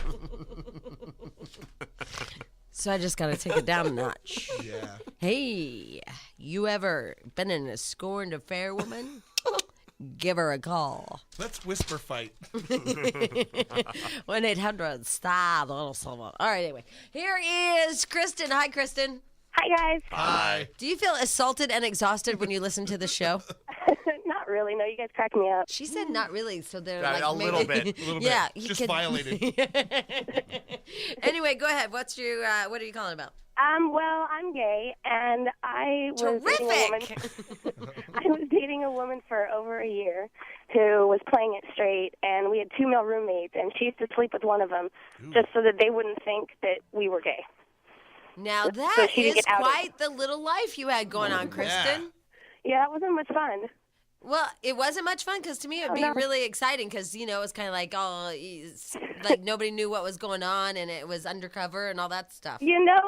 So I just got to take it down a notch. Yeah. Hey, you ever been in a scorned affair woman? Give her a call. Let's whisper fight. 1-800-STOP. All right, anyway. Here is Kristen. Hi, Kristen. Hi, guys. Hi. Do you feel assaulted and exhausted when you listen to the show? Not really. No, you guys crack me up. She said not really, so they're Right, like a maybe, little bit. Yeah, you Just could- violated. Anyway, go ahead. What's your what are you calling about? Well, I'm gay, and I was dating a woman. I was dating a woman for over a year who was playing it straight, and we had 2 male roommates, and she used to sleep with one of them just so that they wouldn't think that we were gay. Now So that she didn't is get outed. quite the little life you had going on, Kristen. Yeah, that wasn't much fun. Well, it wasn't much fun because to me it would be no. really exciting because, you know, it's kind of like, like nobody knew what was going on and it was undercover and all that stuff. You know,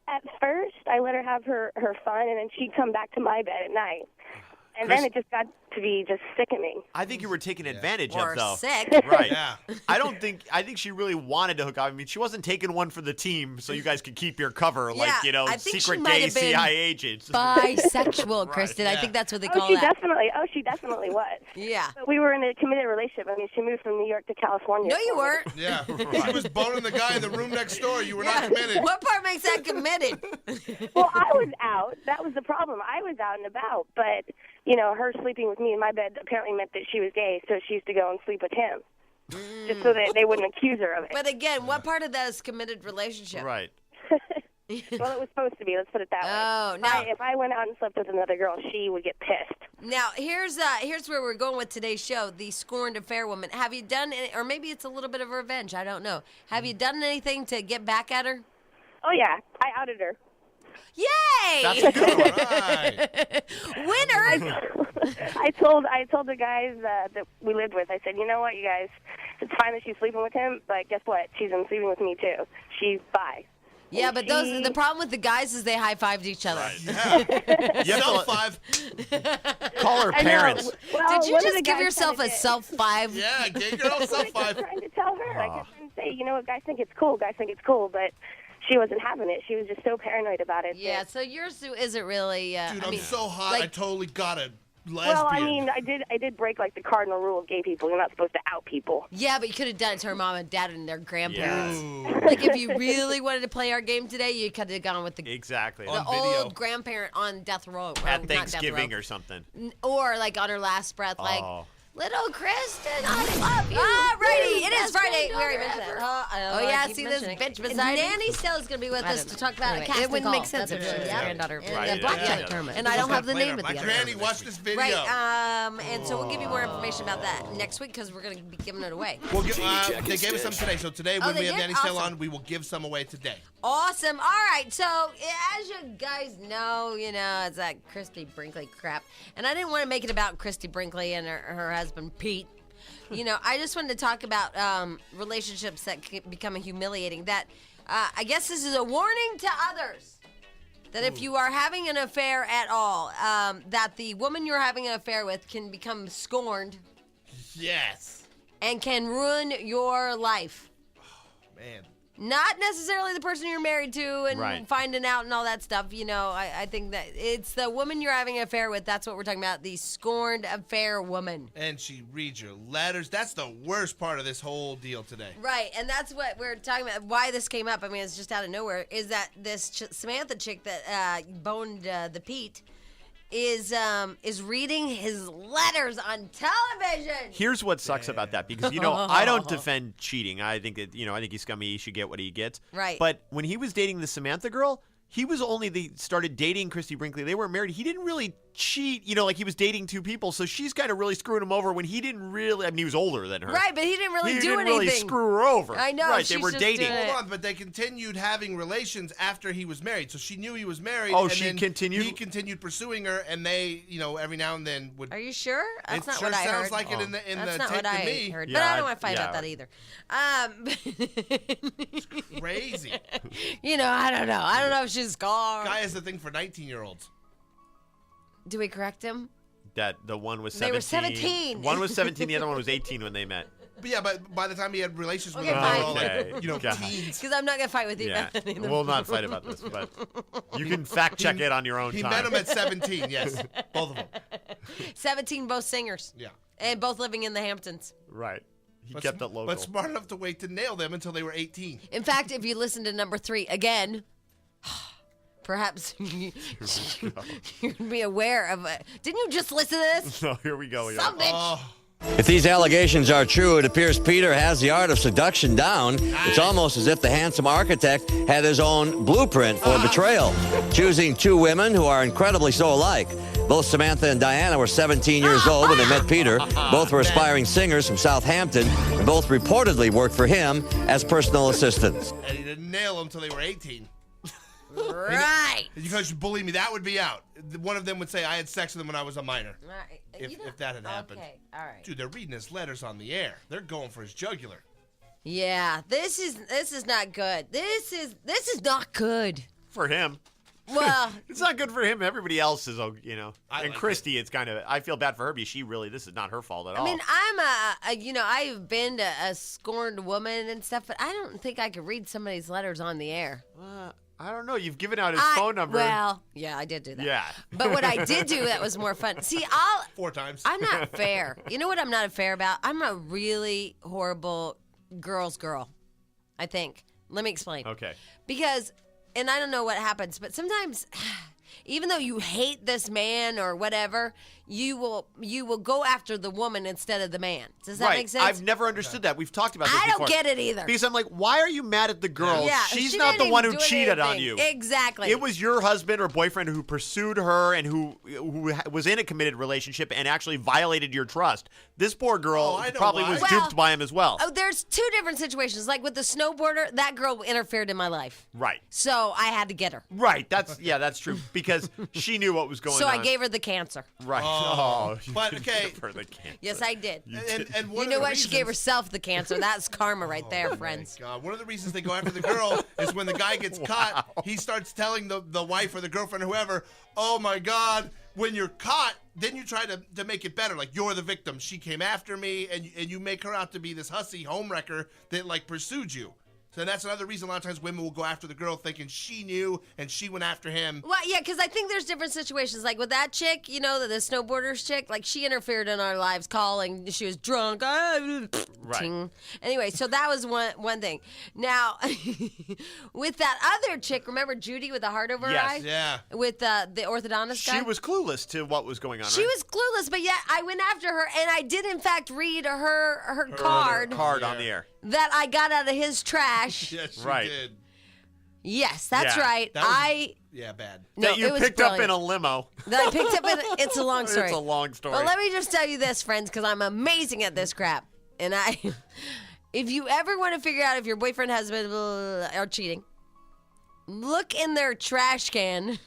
at first, I let her have her fun, and then she'd come back to my bed at night. And then it just got to be just sickening. I think you were taken advantage Or of, though. sick. Right. Yeah. I think she really wanted to hook up. I mean, she wasn't taking one for the team so you guys could keep your cover like, Yeah, I think she secret might gay have been CIA agents. Bisexual, Right, Kristen. I yeah. think that's what they Oh, call she that. definitely was. Yeah. But we were in a committed relationship. I mean, she moved from New York to California. No, you weren't. Yeah. She was boning the guy in the room next door. You were not committed. What part makes that committed? Well, I was out. That was the problem. I was out and about, but you know, her sleeping with me in my bed apparently meant that she was gay, so she used to go and sleep with him, just so that they wouldn't accuse her of it. But again, what part of that is committed relationship? Right. Well, it was supposed to be. Let's put it that way. Oh, now, If I went out and slept with another girl, she would get pissed. now here's where we're going with today's show, the scorned affair woman. Have you done any, or maybe it's a little bit of revenge, I don't know. Have you done anything to get back at her? Oh yeah, I outed her. Yay! That's a good one. Right. Winner! I told the guys that we lived with. I said, you know what, you guys, it's fine that she's sleeping with him, but guess what? She's been sleeping with me too. She's bi. Yeah, but the problem with the guys is they high-fived each other. Yeah. Self-five. Call her I know. parents. Well, Did you one of just the give guys yourself kinda a did. self-five? Yeah, gay girl, I self-five. kept trying to tell her. I kept trying to say, you know what, guys think it's cool. Guys think it's cool, but she wasn't having it. She was just so paranoid about it. Yeah, that- so yours isn't really. Dude, I'm mean, so hot, like- I totally got a lesbian. Well, I mean, I did break like the cardinal rule of gay people. You're not supposed to out people. Yeah, but you could have done it to her mom and dad and their grandparents. Ooh. Like if you really wanted to play our game today, you could have gone with the Exactly. On the video. old grandparent on death row. Or At not Thanksgiving death row. or something. Or like on her last breath, like, Oh. little Kristen, I love you. Alrighty, it it's Friday. We already mentioned that. Oh yeah, see this bitch beside me? Nanny still is going to be with us to talk about a casting. It wouldn't make sense if she was granddaughter. Blackjack tournament. And I don't have the name of the other. Granny, watch this video. Right, and so we'll give you more information about that next week because we're going to be giving it away. We'll they gave us some today, so today when we have Nanny still on, we will give some away today. Awesome. All right. So, as you guys know, it's that Christy Brinkley crap. And I didn't want to make it about Christy Brinkley and her husband, Pete. I just wanted to talk about relationships that can become humiliating. That I guess this is a warning to others. That if you are having an affair at all, that the woman you're having an affair with can become scorned. Yes. And can ruin your life. Oh, man. Not necessarily the person you're married to and finding out and all that stuff. I think that it's the woman you're having an affair with. That's what we're talking about. The scorned affair woman. And she reads your letters. That's the worst part of this whole deal today. Right. And that's what we're talking about. Why this came up, I mean, it's just out of nowhere, is that this Samantha chick that boned the Pete is reading his letters on television. Here's what sucks about that, because I don't defend cheating. I think that I think he's scummy. He should get what he gets. Right. But when he was dating the Samantha girl, he was only started dating Christy Brinkley. They weren't married. He didn't really cheat. Like he was dating two people. So she's kind of really screwing him over when he didn't really. I mean, he was older than her. Right, but he didn't really do anything. He didn't really screw her over. I know. Right, they were dating. Hold on, but they continued having relations after he was married. So she knew he was married. Oh, and she then continued. He continued pursuing her, and they, every now and then would. Are you sure? That's not what I heard. It sounds like it in the That's not tape what I to me. heard. But I don't want to fight about that either. It's crazy. I don't know. I don't know if she's scarred. Guy has the thing for 19-year-olds. Do we correct him? That the one was 17. They were 17. One was 17. The other one was 18 when they met. But by the time he had relations with Okay, them, they were all God. teens. Because I'm not going to fight with you. Yeah. Bethany. We'll not fight about this, but you can fact check it on your own He time. met him at 17, yes. Both of them. 17, both singers. Yeah. And both living in the Hamptons. Right. He kept it local. But smart enough to wait to nail them until they were 18. In fact, if you listen to number 3 again, perhaps you'd be aware of it. Didn't you just listen to this? No, here we go. Some bitch. If these allegations are true, it appears Peter has the art of seduction down. It's almost as if the handsome architect had his own blueprint for betrayal, choosing two women who are incredibly so alike. Both Samantha and Diana were 17 years old when they met Peter. Both were aspiring singers from Southampton, and both reportedly worked for him as personal assistants. And he didn't nail them until they were 18. Right. You guys should bully me. That would be out. One of them would say, I had sex with them when I was a minor. Right. If that had happened. Okay, all right. Dude, they're reading his letters on the air. They're going for his jugular. Yeah, this is not good. This is not good. For him. Well, it's not good for him. Everybody else is, and like Christy, it's kind of. I feel bad for her because this is not her fault at all. I mean, I've been to a scorned woman and stuff, but I don't think I could read somebody's letters on the air. I don't know. You've given out his phone number. Well, yeah, I did do that. Yeah. But what I did do that was more fun. See, 4 times. I'm not fair. You know what I'm not fair about? I'm a really horrible girl's girl, I think. Let me explain. Okay. Because, and I don't know what happens, but sometimes, even though you hate this man or whatever, you will go after the woman instead of the man. Does that make sense? I've never understood that. We've talked about this before. I don't get it either. Because I'm like, why are you mad at the girl? Yeah, She's she not the didn't one even who do cheated on anything. you. Exactly. It was your husband or boyfriend who pursued her and who was in a committed relationship and actually violated your trust. This poor girl probably was duped by him as well. Oh, there's 2 different situations. Like with the snowboarder, that girl interfered in my life. Right. So I had to get her. Right. That's true. Because she knew what was going on. So I gave her the cancer. Right. Oh, but okay. Yes, I did. And you know what? She gave herself the cancer. That's karma right there, friends. God, one of the reasons they go after the girl is when the guy gets caught, he starts telling the wife or the girlfriend or whoever, oh my God, when you're caught, then you try to make it better. Like, you're the victim. She came after me, and you make her out to be this hussy homewrecker that, like, pursued you. So that's another reason a lot of times women will go after the girl thinking she knew and she went after him. Well, yeah, because I think there's different situations. Like with that chick, the snowboarders chick, like she interfered in our lives calling. She was drunk. Right. Anyway, so that was one thing. Now, with that other chick, remember Judy with the heart over her eye? Yeah. With the orthodontist guy? She was clueless to what was going on, She was clueless, but yet I went after her, and I did, in fact, read her card. Card on the air. That I got out of his trash. Yes, you Right. did. Yes, that's Yeah. right. That was- I Yeah, bad. No, that you it was picked up in brilliant. a limo. That I picked up in. It's a long story. It's a long story. But let me just tell you this, friends, because I'm amazing at this crap. And if you ever want to figure out if your boyfriend, husband are cheating, look in their trash can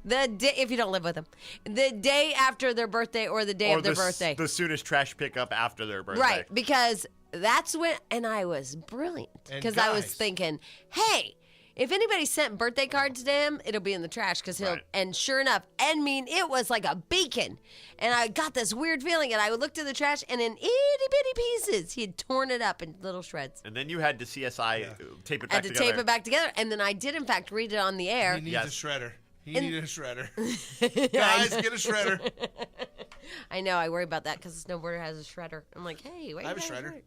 the day, if you don't live with them, the day after their birthday or the day of their birthday. The soonest trash pickup after their birthday. Right, because that's when, and I was brilliant And because I was guys. thinking, hey, if anybody sent birthday cards to him, it'll be in the trash because he'll, and sure enough, it was like a beacon. And I got this weird feeling, and I looked in the trash, and in itty bitty pieces, he had torn it up in little shreds. And then you had to CSI tape it I back had to together. tape it back together, and then I did, in fact, read it on the air. He needs a shredder. He And- needed a shredder. Guys, get a shredder. I know, I worry about that because the snowboarder has a shredder. I'm like, hey, wait. I have a shredder.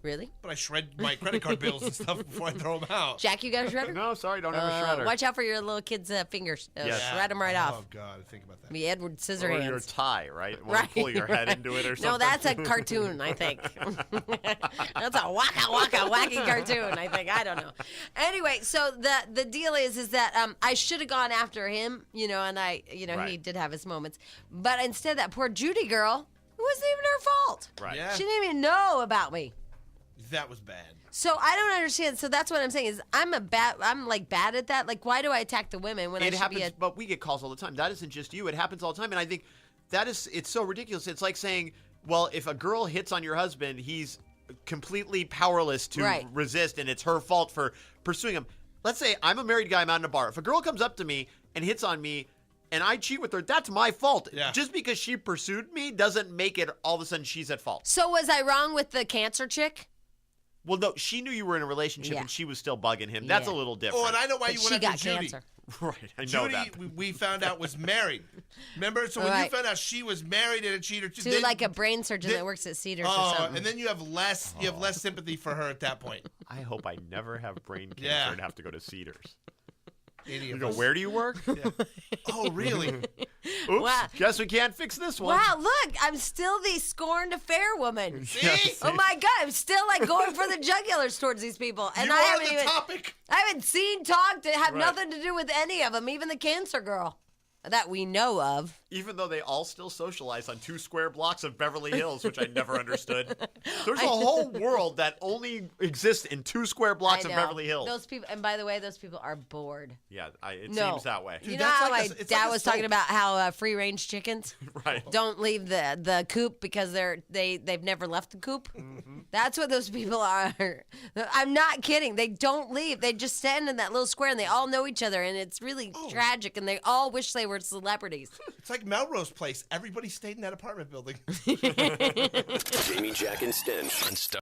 Really? But I shred my credit card bills and stuff before I throw them out. Jack, you got a shredder? No, sorry, don't have a shredder. Watch out for your little kid's fingers. Yes. Shred them right off. Oh, God, think about that. Be Edward Or your Scissorhands. tie, right? Want to pull your head into it or something. No, that's a cartoon, I think. That's a wacky cartoon, I think. I don't know. Anyway, so the deal is that I should have gone after him, and I, he Right. did have his moments. But instead, that poor Judy girl, it wasn't even her fault. Right. Yeah. She didn't even know about me. That was bad. So I don't understand. So that's what I'm saying is I'm bad at that. Like, why do I attack the women when I It should happens, be but we get calls all the time. That isn't just you. It happens all the time. And I think it's so ridiculous. It's like saying, well, if a girl hits on your husband, he's completely powerless to Right. resist, and it's her fault for pursuing him. Let's say I'm a married guy, I'm out in a bar. If a girl comes up to me and hits on me, and I cheat with her, that's my fault. Yeah. Just because she pursued me doesn't make it all of a sudden she's at fault. So was I wrong with the cancer chick? Well, no, she knew you were in a relationship Yeah. and she was still bugging him. That's a Yeah. little different. Oh, and I know why But you she went got after Judy. cancer. Right, I know Judy, that. we found out was married. Remember? So when Right. you found out she was married and a cheater, To like a brain surgeon then- that works at Cedars or oh, something. and then you have less sympathy for her at that point. I hope I never have brain cancer Yeah. and have to go to Cedars. Any You of go, us. where do you work? Oh, really? Oops, Wow. guess we can't fix this one. Wow, look, I'm still the scorned affair woman. See? Oh my God, I'm still like going for the jugulars towards these people. And You I are haven't the even topic. I haven't seen, talked, have Right. nothing to do with any of them, even the cancer girl that we know of. Even though they all still socialize on 2 square blocks of Beverly Hills, which I never understood. There's a whole world that only exists in 2 square blocks I of know. Beverly Hills. Those people, and by the way, those people are bored. Yeah, it No. seems that way. You Dude, know that's how like my a- it's dad like a was talking soap. about how free range chickens Right. don't leave the coop because they've never left the coop. Mm-hmm. That's what those people are. I'm not kidding. They don't leave. They just stand in that little square and they all know each other, and it's really tragic. And they all wish they were celebrities. It's like Melrose Place. Everybody stayed in that apartment building. Jamie, Jack, and Stench on Star.